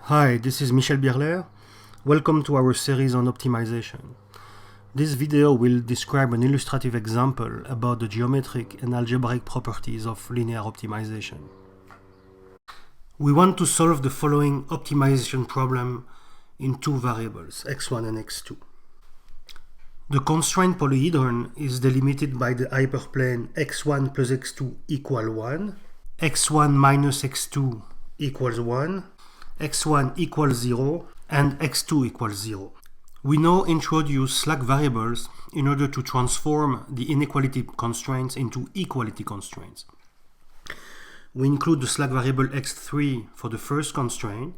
Hi, this is Bierlaire. Welcome to our series on optimization. This video will describe an illustrative example about the geometric and algebraic properties of linear optimization. We want to solve the following optimization problem in two variables, x1 and x2. The constraint polyhedron is delimited by the hyperplane x1 plus x2 equal 1, x1 minus x2 equals 1, x1 equals 0, and x2 equals 0. We now introduce slack variables in order to transform the inequality constraints into equality constraints. We include the slack variable x3 for the first constraint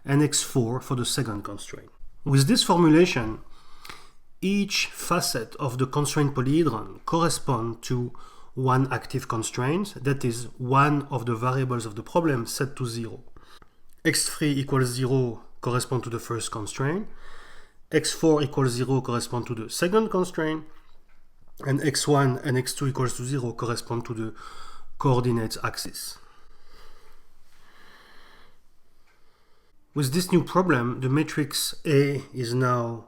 and x4 for the second constraint. With this formulation, each facet of the constraint polyhedron corresponds to one active constraint, that is, one of the variables of the problem set to 0. x3 equals 0 correspond to the first constraint, x4 equals 0 correspond to the second constraint, and x1 and x2 equals to 0 correspond to the coordinates axis. With this new problem, the matrix A is now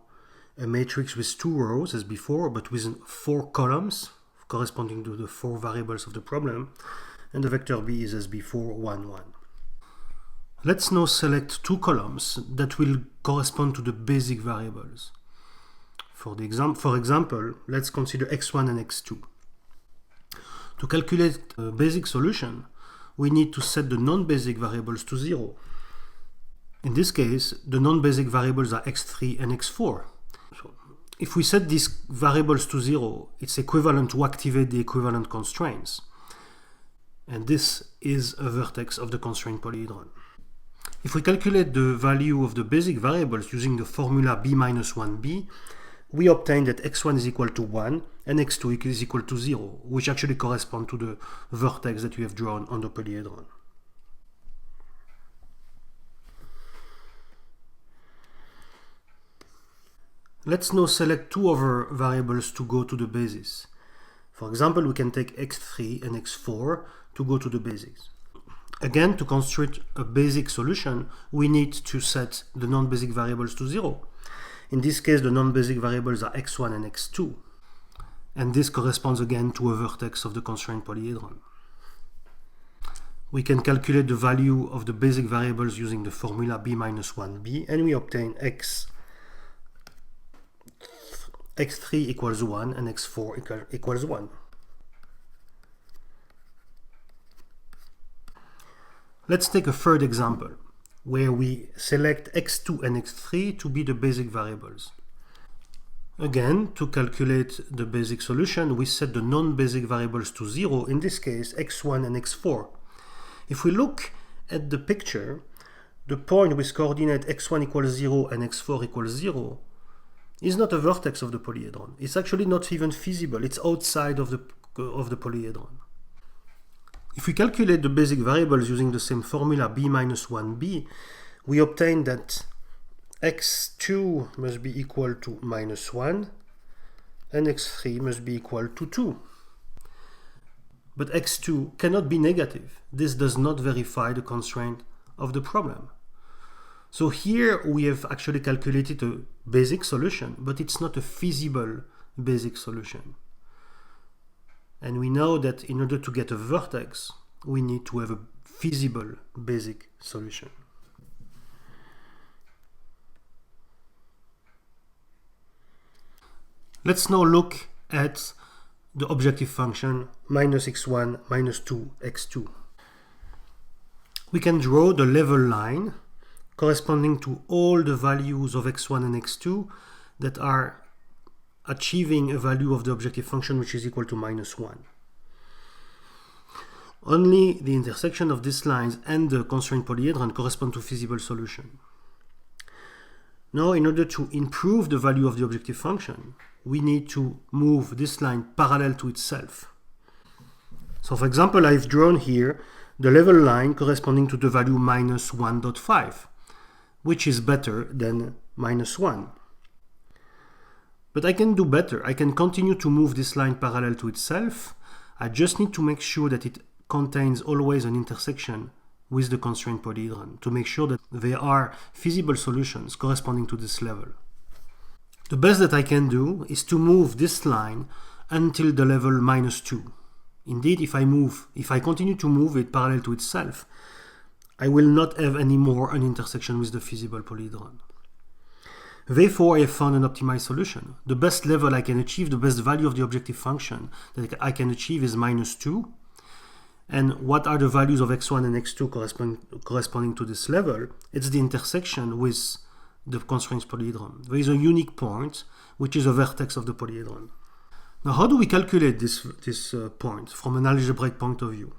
a matrix with 2 rows as before, but with 4 columns corresponding to the 4 variables of the problem, and the vector B is as before 1, 1. Let's now select 2 columns that will correspond to the basic variables. For example, let's consider x1 and x2. To calculate a basic solution, we need to set the non-basic variables to 0. In this case, the non-basic variables are x3 and x4. So, if we set these variables to 0, it's equivalent to activate the equivalent constraints. And this is a vertex of the constraint polyhedron. If we calculate the value of the basic variables using the formula b minus 1b, we obtain that x1 is equal to 1 and x2 is equal to 0, which actually correspond to the vertex that we have drawn on the polyhedron. Let's now select 2 other variables to go to the basis. For example, we can take x3 and x4 to go to the basis. Again, to construct a basic solution, we need to set the non-basic variables to 0. In this case, the non-basic variables are x1 and x2. And this corresponds again to a vertex of the constraint polyhedron. We can calculate the value of the basic variables using the formula b minus 1b, and we obtain x3 equals 1 and x4 equals 1. Let's take a third example, where we select x2 and x3 to be the basic variables. Again, to calculate the basic solution, we set the non-basic variables to 0, in this case x1 and x4. If we look at the picture, the point with coordinate x1 equals 0 and x4 equals 0 is not a vertex of the polyhedron. It's actually not even feasible. It's outside of the polyhedron. If we calculate the basic variables using the same formula b minus 1b, we obtain that x2 must be equal to minus 1 and x3 must be equal to 2. But x2 cannot be negative. This does not verify the constraint of the problem. So here we have actually calculated a basic solution, but it's not a feasible basic solution. And we know that in order to get a vertex, we need to have a feasible basic solution. Let's now look at the objective function minus x1 minus 2x2. We can draw the level line corresponding to all the values of x1 and x2 that are achieving a value of the objective function which is equal to minus 1. Only the intersection of these lines and the constraint polyhedron correspond to feasible solution. Now, in order to improve the value of the objective function, we need to move this line parallel to itself. So, for example, I've drawn here the level line corresponding to the value minus 1.5, which is better than minus 1. But I can do better. I can continue to move this line parallel to itself. I just need to make sure that it contains always an intersection with the constraint polyhedron to make sure that there are feasible solutions corresponding to this level. The best that I can do is to move this line until the level -2. Indeed, if I continue to move it parallel to itself, I will not have any more an intersection with the feasible polyhedron. Therefore, I have found an optimized solution. The best level I can achieve, the best value of the objective function that I can achieve is -2. And what are the values of x1 and x2 corresponding to this level? It's the intersection with the constraints polyhedron. There is a unique point, which is a vertex of the polyhedron. Now, how do we calculate this point from an algebraic point of view?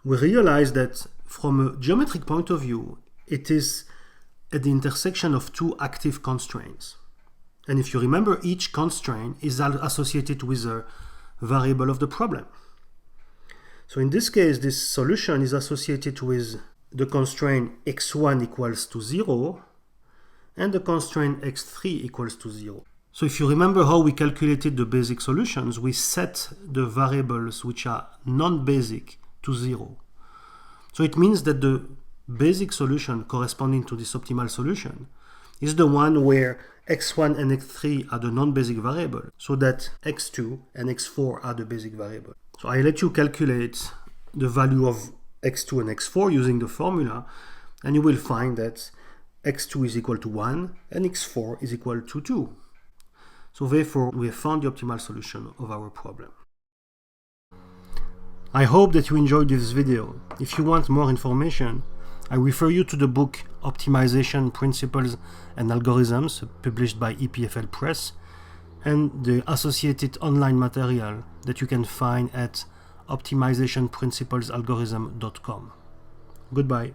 We realize that from a geometric point of view, it is at the intersection of two active constraints. And if you remember, each constraint is associated with a variable of the problem. So in this case, this solution is associated with the constraint x1 equals to 0 and the constraint x3 equals to 0. So if you remember how we calculated the basic solutions, we set the variables which are non-basic to 0. So it means that the basic solution corresponding to this optimal solution is the one where x1 and x3 are the non-basic variable, so that x2 and x4 are the basic variable. So I let you calculate the value of x2 and x4 using the formula, and you will find that x2 is equal to 1 and x4 is equal to 2. So therefore, we have found the optimal solution of our problem. I hope that you enjoyed this video. If you want more information, I refer you to the book Optimization Principles and Algorithms, published by EPFL Press, and the associated online material that you can find at optimizationprinciplesalgorithm.com. Goodbye.